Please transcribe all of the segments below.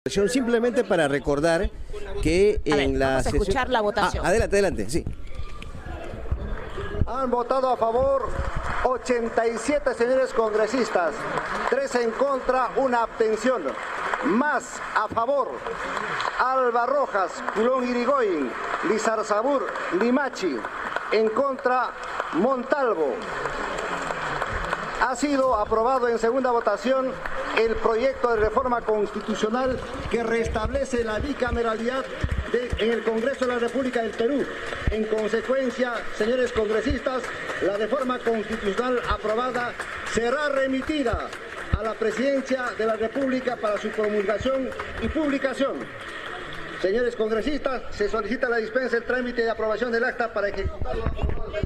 Simplemente para recordar que en la vamos a sesión... escuchar la votación. Adelante, sí. Han votado a favor 87 señores congresistas, 3 en contra, 1 abstención. Más a favor, Alba Rojas, Culón Irigoyen, Lizarzabur, Limachi. En contra, Montalvo. Ha sido aprobado en segunda votación el proyecto de reforma constitucional que restablece la bicameralidad en el Congreso de la República del Perú. En consecuencia, señores congresistas, la reforma constitucional aprobada será remitida a la Presidencia de la República para su promulgación y publicación. Señores congresistas, se solicita la dispensa del trámite de aprobación del acta para ejecutarlo.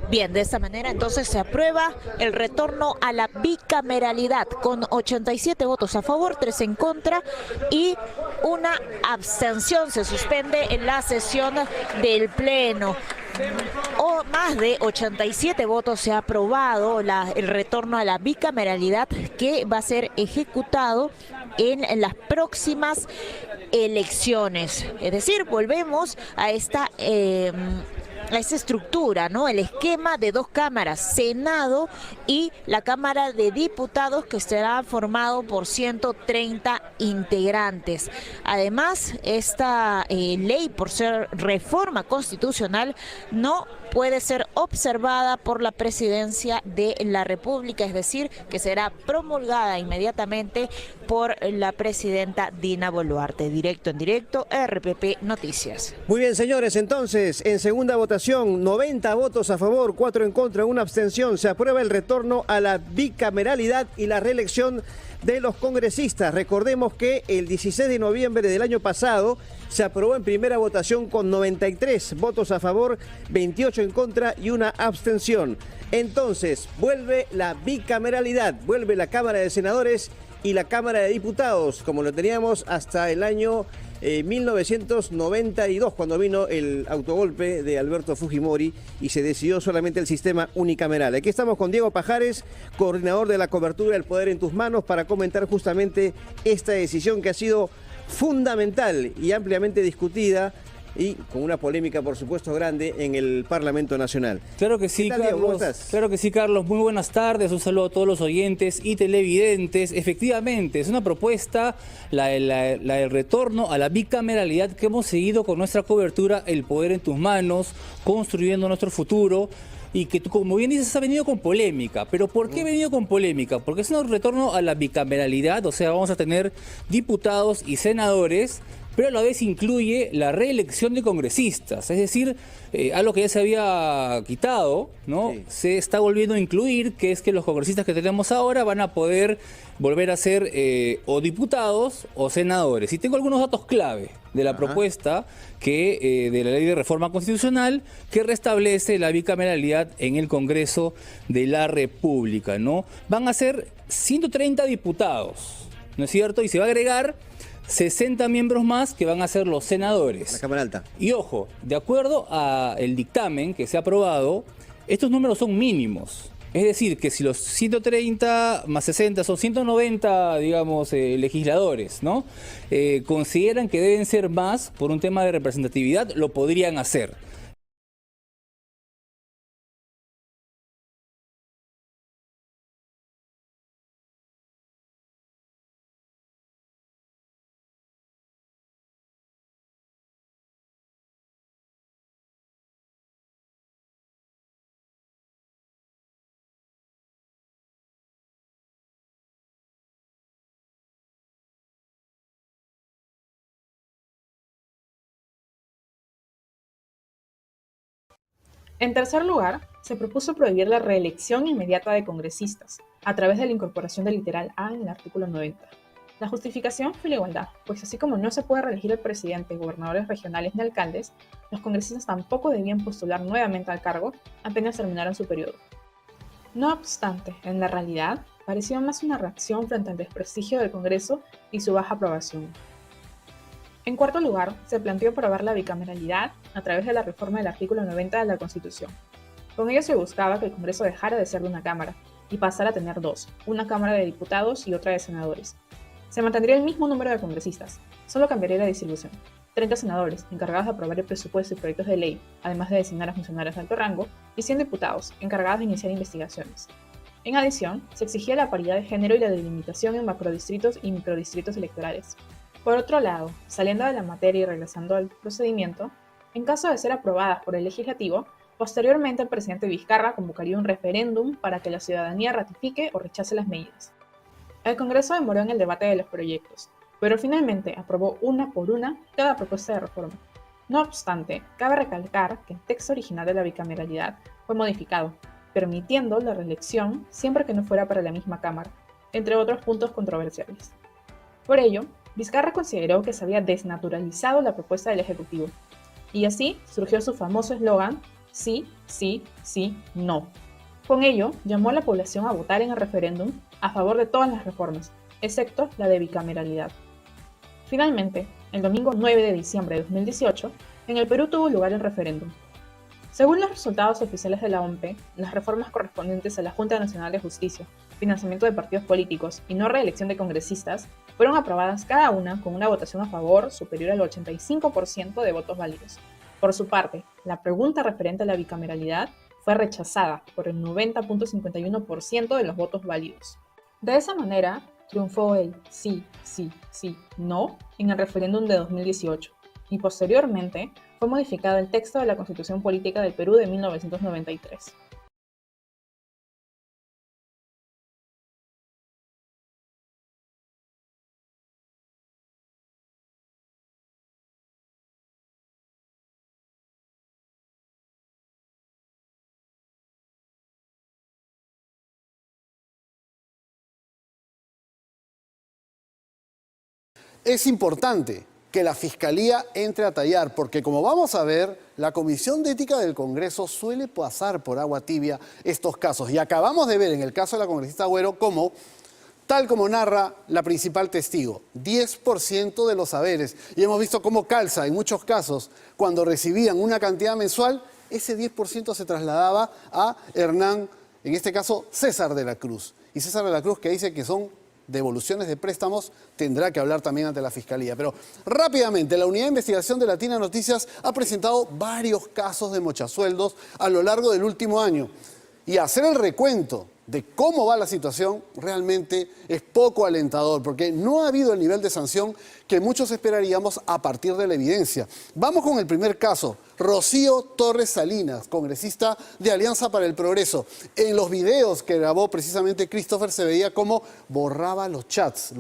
Bien, de esta manera entonces se aprueba el retorno a la bicameralidad con 87 votos a favor, 3 en contra y 1 abstención. Se suspende en la sesión del Pleno. O más de 87 votos se ha aprobado el retorno a la bicameralidad que va a ser ejecutado en las próximas elecciones. Es decir, volvemos a esta estructura, ¿no? El esquema de 2 cámaras, Senado y la Cámara de Diputados, que será formado por 130 integrantes. Además, esta ley, por ser reforma constitucional, no puede ser observada por la Presidencia de la República, es decir, que será promulgada inmediatamente por la presidenta Dina Boluarte. Directo en directo, RPP Noticias. Muy bien, señores, entonces, en segunda votación, 90 votos a favor, 4 en contra, 1 abstención. Se aprueba el retorno a la bicameralidad y la reelección de los congresistas. Recordemos que el 16 de noviembre del año pasado se aprobó en primera votación con 93 votos a favor, 28 en contra y 1 abstención. Entonces, vuelve la bicameralidad, vuelve la Cámara de Senadores y la Cámara de Diputados, como lo teníamos hasta el año 1992, cuando vino el autogolpe de Alberto Fujimori y se decidió solamente el sistema unicameral. Aquí estamos con Diego Pajares, coordinador de la cobertura del Poder en tus Manos, para comentar justamente esta decisión que ha sido fundamental y ampliamente discutida y con una polémica, por supuesto, grande en el Parlamento Nacional. Claro que sí, Carlos. ¿Cómo estás? Claro que sí, Carlos. Muy buenas tardes. Un saludo a todos los oyentes y televidentes. Efectivamente, es una propuesta, la del retorno a la bicameralidad que hemos seguido con nuestra cobertura, El Poder en tus Manos, construyendo nuestro futuro. Y que, como bien dices, ha venido con polémica. ¿Pero por qué ha venido con polémica? Porque es un retorno a la bicameralidad, o sea, vamos a tener diputados y senadores, pero a la vez incluye la reelección de congresistas, es decir, algo que ya se había quitado, ¿no? Sí. Se está volviendo a incluir, que es que los congresistas que tenemos ahora van a poder volver a ser o diputados o senadores. Y tengo algunos datos clave de la propuesta de la ley de reforma constitucional que restablece la bicameralidad en el Congreso de la República, ¿no? Van a ser 130 diputados, ¿no es cierto? Y se va a agregar 60 miembros más que van a ser los senadores. La Cámara Alta. Y ojo, de acuerdo al dictamen que se ha aprobado, estos números son mínimos. Es decir, que si los 130 más 60 son 190, digamos, legisladores, ¿no? Consideran que deben ser más por un tema de representatividad, lo podrían hacer. En tercer lugar, se propuso prohibir la reelección inmediata de congresistas, a través de la incorporación del literal A en el artículo 90. La justificación fue la igualdad, pues así como no se puede reelegir el presidente, gobernadores regionales ni alcaldes, los congresistas tampoco debían postular nuevamente al cargo apenas terminaran su periodo. No obstante, en la realidad, parecía más una reacción frente al desprestigio del Congreso y su baja aprobación. En cuarto lugar, se planteó aprobar la bicameralidad a través de la reforma del artículo 90 de la Constitución. Con ello se buscaba que el Congreso dejara de ser de una cámara y pasara a tener 2, una Cámara de Diputados y otra de Senadores. Se mantendría el mismo número de congresistas, solo cambiaría la distribución. 30 senadores, encargados de aprobar el presupuesto y proyectos de ley, además de designar a funcionarios de alto rango, y 100 diputados, encargados de iniciar investigaciones. En adición, se exigía la paridad de género y la delimitación en macrodistritos y microdistritos electorales. Por otro lado, saliendo de la materia y regresando al procedimiento, en caso de ser aprobadas por el legislativo, posteriormente el presidente Vizcarra convocaría un referéndum para que la ciudadanía ratifique o rechace las medidas. El Congreso demoró en el debate de los proyectos, pero finalmente aprobó una por una cada propuesta de reforma. No obstante, cabe recalcar que el texto original de la bicameralidad fue modificado, permitiendo la reelección siempre que no fuera para la misma Cámara, entre otros puntos controversiales. Por ello, Vizcarra consideró que se había desnaturalizado la propuesta del Ejecutivo, y así surgió su famoso eslogan sí, sí, sí, no. Con ello, llamó a la población a votar en el referéndum a favor de todas las reformas, excepto la de bicameralidad. Finalmente, el domingo 9 de diciembre de 2018, en el Perú tuvo lugar el referéndum. Según los resultados oficiales de la OMP, las reformas correspondientes a la Junta Nacional de Justicia, financiamiento de partidos políticos y no reelección de congresistas fueron aprobadas cada una con una votación a favor superior al 85% de votos válidos. Por su parte, la pregunta referente a la bicameralidad fue rechazada por el 90.51% de los votos válidos. De esa manera, triunfó el sí, sí, sí, no en el referéndum de 2018 y posteriormente fue modificado el texto de la Constitución Política del Perú de 1993. Es importante que la Fiscalía entre a tallar, porque como vamos a ver, la Comisión de Ética del Congreso suele pasar por agua tibia estos casos. Y acabamos de ver en el caso de la congresista Agüero cómo, tal como narra la principal testigo, 10% de los saberes. Y hemos visto cómo calza en muchos casos, cuando recibían una cantidad mensual, ese 10% se trasladaba a Hernán, en este caso César de la Cruz. Y César de la Cruz, que dice que son devoluciones de préstamos, tendrá que hablar también ante la Fiscalía. Pero rápidamente, la Unidad de Investigación de Latina Noticias ha presentado varios casos de mochasueldos a lo largo del último año. Y hacer el recuento de cómo va la situación realmente es poco alentador, porque no ha habido el nivel de sanción que muchos esperaríamos a partir de la evidencia. Vamos con el primer caso. Rocío Torres Salinas, congresista de Alianza para el Progreso. En los videos que grabó precisamente Christopher se veía cómo borraba los chats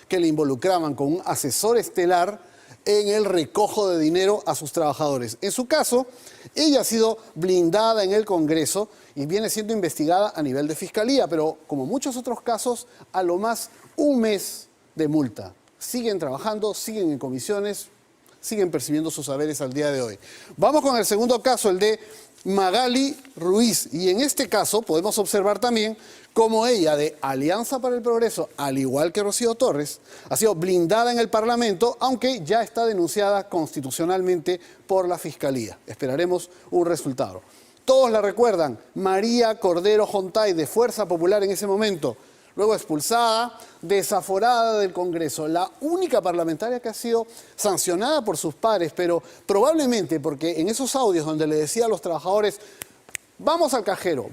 que le involucraban con un asesor estelar en el recojo de dinero a sus trabajadores. En su caso, ella ha sido blindada en el Congreso y viene siendo investigada a nivel de Fiscalía, pero como muchos otros casos, a lo más un mes de multa. Siguen trabajando, siguen en comisiones, siguen percibiendo sus saberes al día de hoy. Vamos con el segundo caso, el de Magali Ruiz. Y en este caso podemos observar también cómo ella, de Alianza para el Progreso, al igual que Rocío Torres, ha sido blindada en el Parlamento, aunque ya está denunciada constitucionalmente por la Fiscalía. Esperaremos un resultado. Todos la recuerdan, María Cordero Jontay, de Fuerza Popular en ese momento, luego expulsada, desaforada del Congreso, la única parlamentaria que ha sido sancionada por sus pares, pero probablemente porque en esos audios donde le decía a los trabajadores, vamos al cajero,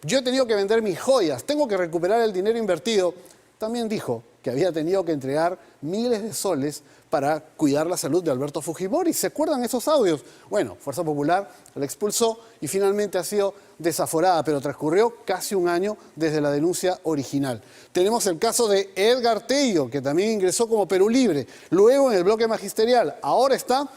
yo he tenido que vender mis joyas, tengo que recuperar el dinero invertido, también dijo que había tenido que entregar miles de soles para cuidar la salud de Alberto Fujimori. ¿Se acuerdan esos audios? Bueno, Fuerza Popular la expulsó y finalmente ha sido desaforada, pero transcurrió casi un año desde la denuncia original. Tenemos el caso de Edgar Tello, que también ingresó como Perú Libre, luego en el bloque magisterial, ahora está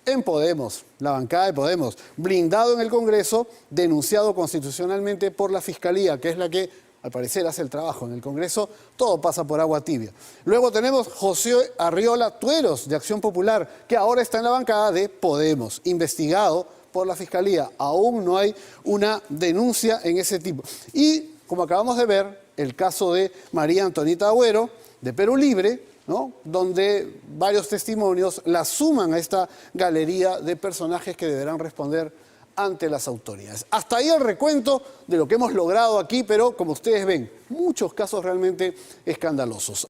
en Podemos, la bancada de Podemos, blindado en el Congreso, denunciado constitucionalmente por la Fiscalía, que es la que al parecer hace el trabajo en el Congreso. Todo pasa por agua tibia. Luego tenemos José Arriola Tueros, de Acción Popular, que ahora está en la bancada de Podemos, investigado por la Fiscalía. Aún no hay una denuncia en ese tipo. Y, como acabamos de ver, el caso de María Antonieta Agüero, de Perú Libre, ¿no?, donde varios testimonios la suman a esta galería de personajes que deberán responder ante las autoridades. Hasta ahí el recuento de lo que hemos logrado aquí, pero como ustedes ven, muchos casos realmente escandalosos.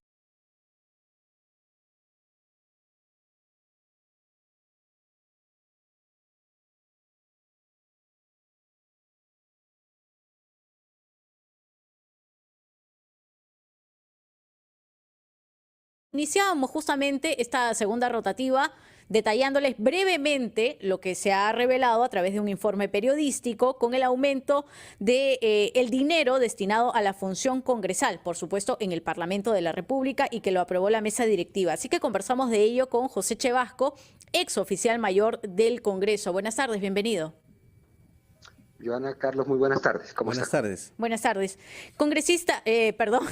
Iniciábamos justamente esta segunda rotativa detallándoles brevemente lo que se ha revelado a través de un informe periodístico con el aumento de el dinero destinado a la función congresal, por supuesto en el Parlamento de la República, y que lo aprobó la mesa directiva. Así que conversamos de ello con José Chevasco, ex oficial mayor del Congreso. Buenas tardes, bienvenido. Joana, Carlos, muy buenas tardes. ¿Cómo Buenas están? tardes. Buenas tardes. Congresista, perdón,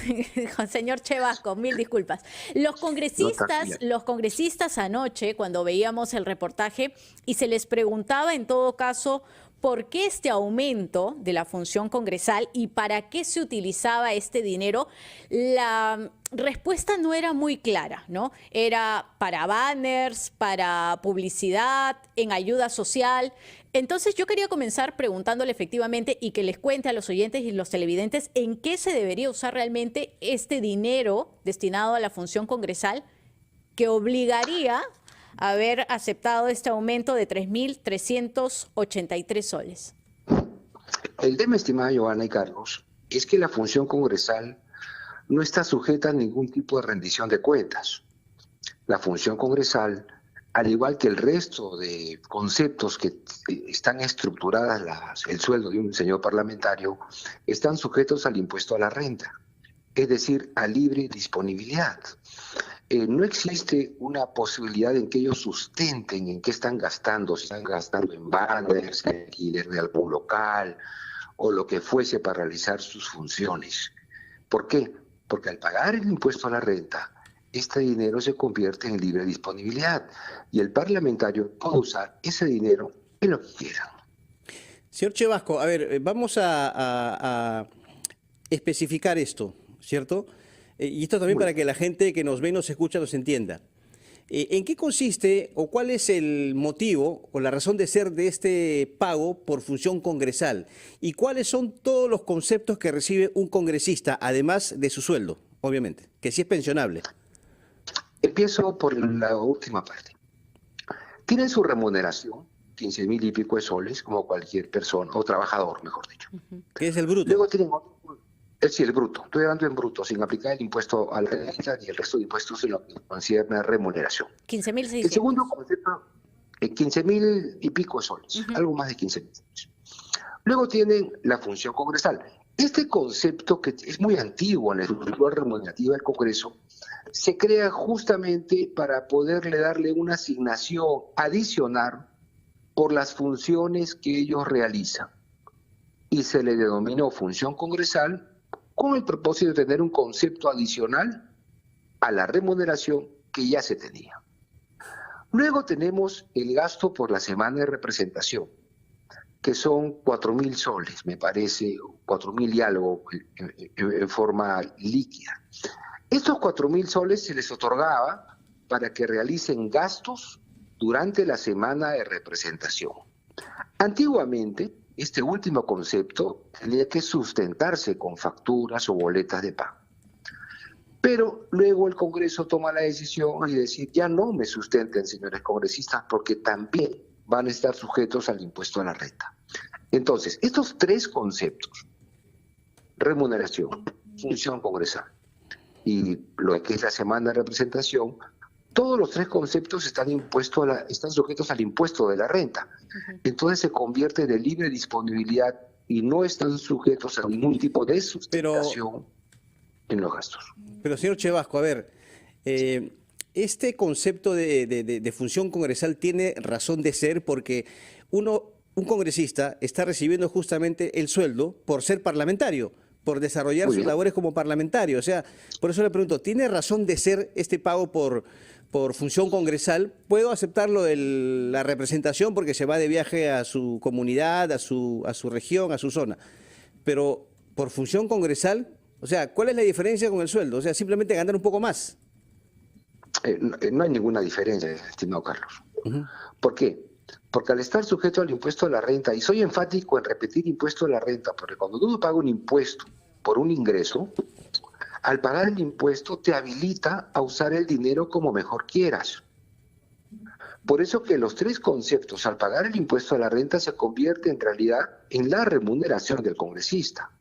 señor Chevasco, mil disculpas. Los congresistas anoche, cuando veíamos el reportaje y se les preguntaba en todo caso por qué este aumento de la función congresal y para qué se utilizaba este dinero, la respuesta no era muy clara, ¿no? Era para banners, para publicidad, en ayuda social. Entonces yo quería comenzar preguntándole efectivamente y que les cuente a los oyentes y los televidentes en qué se debería usar realmente este dinero destinado a la función congresal que obligaría a haber aceptado este aumento de 3.383 soles. El tema, estimada Joana y Carlos, es que la función congresal no está sujeta a ningún tipo de rendición de cuentas. La función congresal, al igual que el resto de conceptos que están estructuradas el sueldo de un señor parlamentario, están sujetos al impuesto a la renta, es decir, a libre disponibilidad. No existe una posibilidad en que ellos sustenten en qué están gastando, si están gastando en banners, en alquiler de algún local o lo que fuese para realizar sus funciones. ¿Por qué? Porque al pagar el impuesto a la renta, este dinero se convierte en libre disponibilidad y el parlamentario puede usar ese dinero en lo que quiera. Señor Chevasco, a ver, vamos a especificar esto, ¿cierto? Y esto también para que la gente que nos ve, nos escucha, nos entienda. ¿En qué consiste o cuál es el motivo o la razón de ser de este pago por función congresal? ¿Y cuáles son todos los conceptos que recibe un congresista, además de su sueldo, obviamente, que sí es pensionable? Empiezo por la última parte. Tienen su remuneración, 15.000 y pico de soles, como cualquier persona, o trabajador, mejor dicho. ¿Qué es el bruto? Luego tienen otro. Es decir, el bruto. Estoy hablando en bruto, sin aplicar el impuesto a la renta y el resto de impuestos en lo que concierne a remuneración. 15.600. El segundo concepto, 15.000 y pico de soles, algo más de 15.000 soles. Luego tienen la función congresal. Este concepto, que es muy antiguo en la estructura remunerativa del Congreso, se crea justamente para poderle darle una asignación adicional por las funciones que ellos realizan. Y se le denominó función congresal con el propósito de tener un concepto adicional a la remuneración que ya se tenía. Luego tenemos el gasto por la semana de representación, que son 4.000 soles, me parece, 4.000 y algo en forma líquida. Estos 4.000 soles se les otorgaba para que realicen gastos durante la semana de representación. Antiguamente, este último concepto tenía que sustentarse con facturas o boletas de pago. Pero luego el Congreso toma la decisión de decir, ya no me sustenten, señores congresistas, porque también van a estar sujetos al impuesto a la renta. Entonces, estos tres conceptos, remuneración, función congresal y lo que es la semana de representación, todos los tres conceptos están sujetos al impuesto de la renta. Entonces se convierte de libre disponibilidad y no están sujetos a ningún tipo de sustentación en los gastos. Pero señor Chevasco, a ver, este concepto de función congresal tiene razón de ser porque un congresista está recibiendo justamente el sueldo por ser parlamentario, por desarrollar sus labores como parlamentario. O sea, por eso le pregunto, ¿tiene razón de ser este pago por función congresal? Puedo aceptarlo de la representación porque se va de viaje a su comunidad, a su región, a su zona. Pero por función congresal, o sea, ¿cuál es la diferencia con el sueldo? O sea, simplemente ganar un poco más. No hay ninguna diferencia, estimado Carlos. ¿Por qué? Porque al estar sujeto al impuesto a la renta, y soy enfático en repetir impuesto a la renta, porque cuando uno paga un impuesto por un ingreso, al pagar el impuesto te habilita a usar el dinero como mejor quieras. Por eso que los tres conceptos, al pagar el impuesto a la renta, se convierte en realidad en la remuneración del congresista.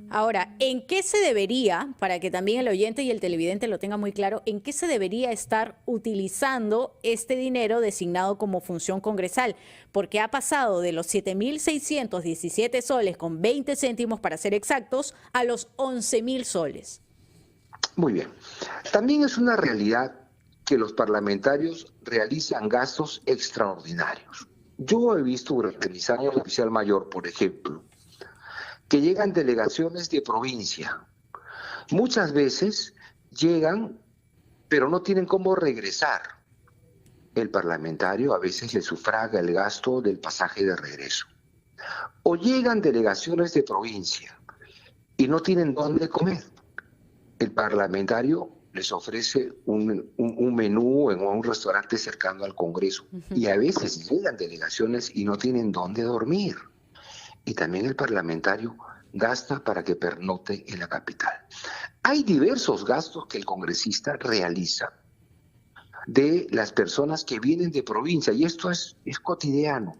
Ahora, ¿en qué se debería, para que también el oyente y el televidente lo tengan muy claro, en qué se debería estar utilizando este dinero designado como función congresal? Porque ha pasado de los 7.617 soles con 20 céntimos, para ser exactos, a los 11.000 soles. Muy bien. También es una realidad que los parlamentarios realizan gastos extraordinarios. Yo he visto durante mis años de oficial mayor, por ejemplo, que llegan delegaciones de provincia. Muchas veces llegan, pero no tienen cómo regresar. El parlamentario a veces le sufraga el gasto del pasaje de regreso. O llegan delegaciones de provincia y no tienen dónde comer. El parlamentario les ofrece un menú en un restaurante cercano al Congreso. Y a veces llegan delegaciones y no tienen dónde dormir. Y también el parlamentario gasta para que pernote en la capital. Hay diversos gastos que el congresista realiza de las personas que vienen de provincia, y esto es cotidiano.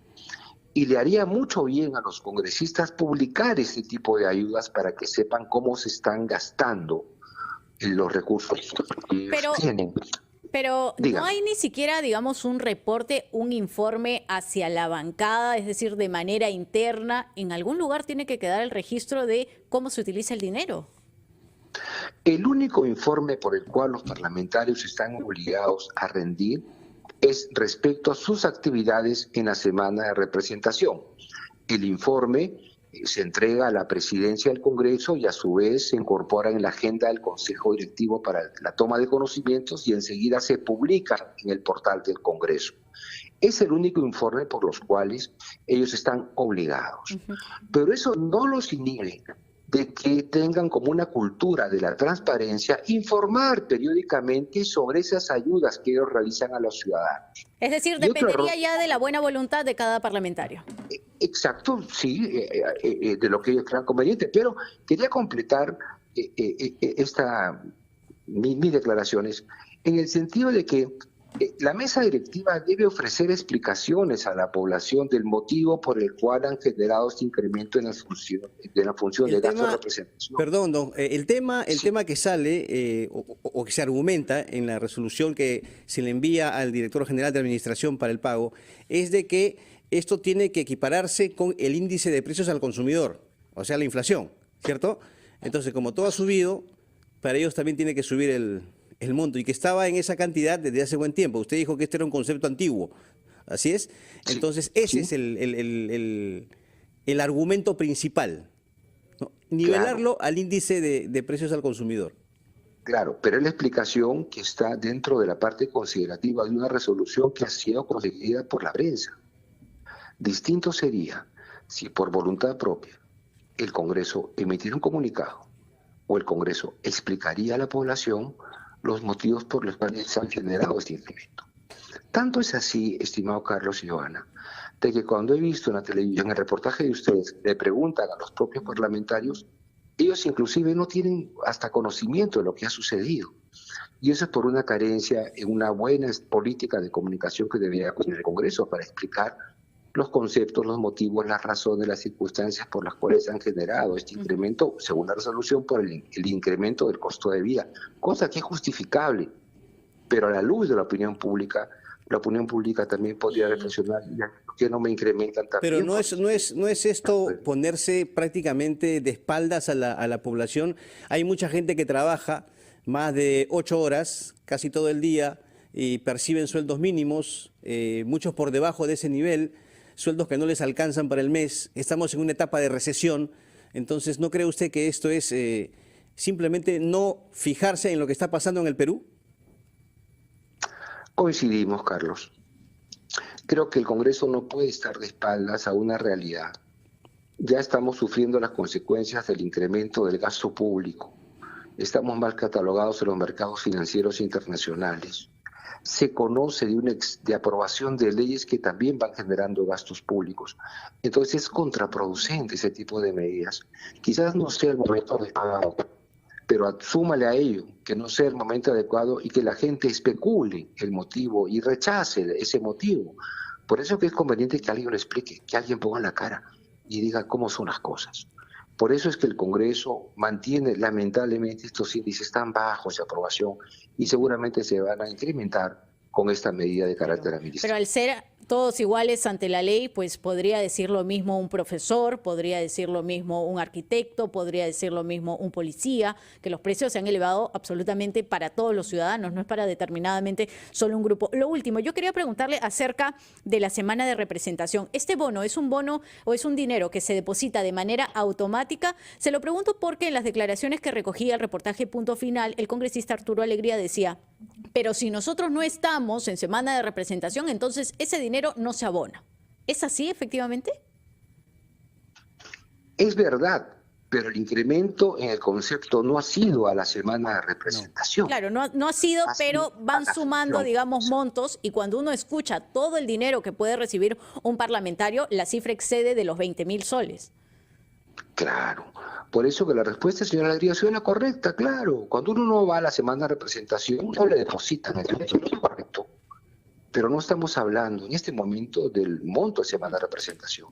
Y le haría mucho bien a los congresistas publicar este tipo de ayudas para que sepan cómo se están gastando los recursos que tienen. Pero Dígame. no hay ni siquiera, digamos, un reporte, un informe hacia la bancada, es decir, de manera interna. En algún lugar tiene que quedar el registro de cómo se utiliza el dinero. El único informe por el cual los parlamentarios están obligados a rendir es respecto a sus actividades en la semana de representación. El informe se entrega a la presidencia del Congreso y a su vez se incorpora en la agenda del Consejo Directivo para la toma de conocimientos y enseguida se publica en el portal del Congreso. Es el único informe por los cuales ellos están obligados. Pero eso no los inhibe de que tengan como una cultura de la transparencia, informar periódicamente sobre esas ayudas que ellos realizan a los ciudadanos. Es decir, dependería ya de la buena voluntad de cada parlamentario. Exacto, sí, de lo que ellos crean conveniente, pero quería completar mis declaraciones en el sentido de que la mesa directiva debe ofrecer explicaciones a la población del motivo por el cual han generado este incremento en la función de gasto de representación. Perdón, don, el tema que sale o que se argumenta en la resolución que se le envía al director general de Administración para el pago es de que esto tiene que equipararse con el índice de precios al consumidor, o sea, la inflación, ¿cierto? Entonces, como todo ha subido, para ellos también tiene que subir el monto y que estaba en esa cantidad desde hace buen tiempo. Usted dijo que este era un concepto antiguo, ¿así es? Entonces, ese es el argumento principal, ¿no? Nivelarlo al índice de precios al consumidor. Claro, pero es la explicación que está dentro de la parte considerativa de una resolución que ha sido conseguida por la prensa. Distinto sería si por voluntad propia el Congreso emitiera un comunicado o el Congreso explicaría a la población los motivos por los cuales se han generado este incremento. Tanto es así, estimado Carlos y Joana, de que cuando he visto en la televisión, en el reportaje de ustedes, le preguntan a los propios parlamentarios, ellos inclusive no tienen hasta conocimiento de lo que ha sucedido. Y eso es por una carencia en una buena política de comunicación que debería tener el Congreso para explicar los conceptos, los motivos, las razones, las circunstancias por las cuales se han generado este incremento, según la resolución, por el incremento del costo de vida, cosa que es justificable, pero a la luz de la opinión pública también podría reflexionar, ¿por qué no me incrementan también? Pero no es esto ponerse prácticamente de espaldas a la población. Hay mucha gente que trabaja más de 8 horas, casi todo el día, y perciben sueldos mínimos, muchos por debajo de ese nivel, sueldos que no les alcanzan para el mes. Estamos en una etapa de recesión. Entonces, ¿no cree usted que esto es simplemente no fijarse en lo que está pasando en el Perú? Coincidimos, Carlos. Creo que el Congreso no puede estar de espaldas a una realidad. Ya estamos sufriendo las consecuencias del incremento del gasto público. Estamos mal catalogados en los mercados financieros internacionales. Se conoce de aprobación de leyes que también van generando gastos públicos. Entonces es contraproducente ese tipo de medidas. Quizás no sea el momento adecuado, pero súmale a ello que no sea el momento adecuado y que la gente especule el motivo y rechace ese motivo. Por eso que es conveniente que alguien lo explique, que alguien ponga la cara y diga cómo son las cosas. Por eso es que el Congreso mantiene lamentablemente estos índices tan bajos de aprobación y seguramente se van a incrementar con esta medida de carácter administrativo. Pero al ser todos iguales ante la ley, pues podría decir lo mismo un profesor, podría decir lo mismo un arquitecto, podría decir lo mismo un policía, que los precios se han elevado absolutamente para todos los ciudadanos, no es para determinadamente solo un grupo. Lo último, yo quería preguntarle acerca de la semana de representación. ¿Este bono es un bono o es un dinero que se deposita de manera automática? Se lo pregunto porque en las declaraciones que recogía el reportaje Punto Final, el congresista Arturo Alegría decía: pero si nosotros no estamos en semana de representación, entonces ese dinero no se abona. ¿Es así, efectivamente? Es verdad, pero el incremento en el concepto no ha sido a la semana de representación. Claro, no ha sido, pero van sumando, digamos, montos, y cuando uno escucha todo el dinero que puede recibir un parlamentario, la cifra excede de los 20.000 soles. Claro, por eso que la respuesta, señora Alegría, es la correcta, claro. Cuando uno no va a la semana de representación, no le depositan el dinero, es correcto. Pero no estamos hablando en este momento del monto de semana de representación.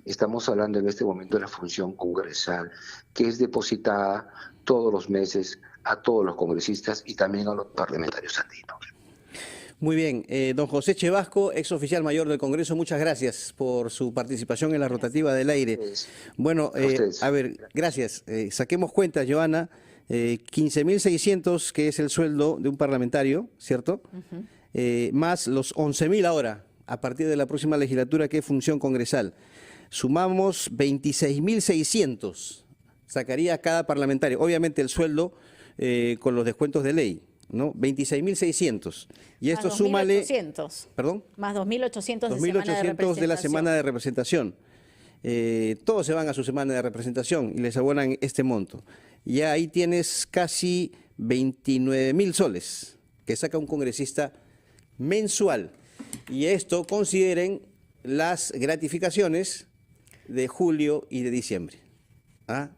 Estamos hablando en este momento de la función congresal, que es depositada todos los meses a todos los congresistas y también a los parlamentarios andinos. Muy bien, don José Chevasco, ex oficial mayor del Congreso, muchas gracias por su participación en la rotativa del aire. Bueno, a ver, gracias. Saquemos cuenta, Joana, 15.600, que es el sueldo de un parlamentario, ¿cierto? Más los 11.000 ahora, a partir de la próxima legislatura, que es función congresal. Sumamos 26.600, sacaría cada parlamentario. Obviamente el sueldo con los descuentos de ley, ¿no? 26.600. Y esto más súmale... 2.800. ¿Perdón? Más 2.800 de la semana de representación. Todos se van a su semana de representación y les abonan este monto. Ya ahí tienes casi 29.000 soles que saca un congresista mensual. Y esto consideren las gratificaciones de julio y de diciembre.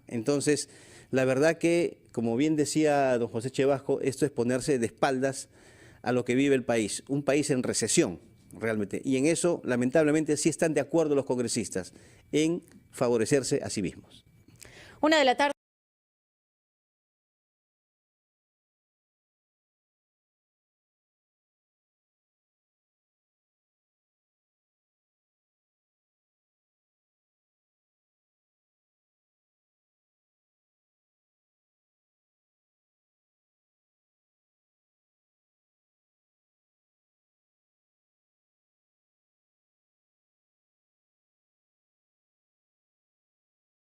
Entonces, la verdad que, como bien decía don José Chevasco, esto es ponerse de espaldas a lo que vive el país, un país en recesión realmente. Y en eso, lamentablemente, sí están de acuerdo los congresistas en favorecerse a sí mismos. 1 de la tarde.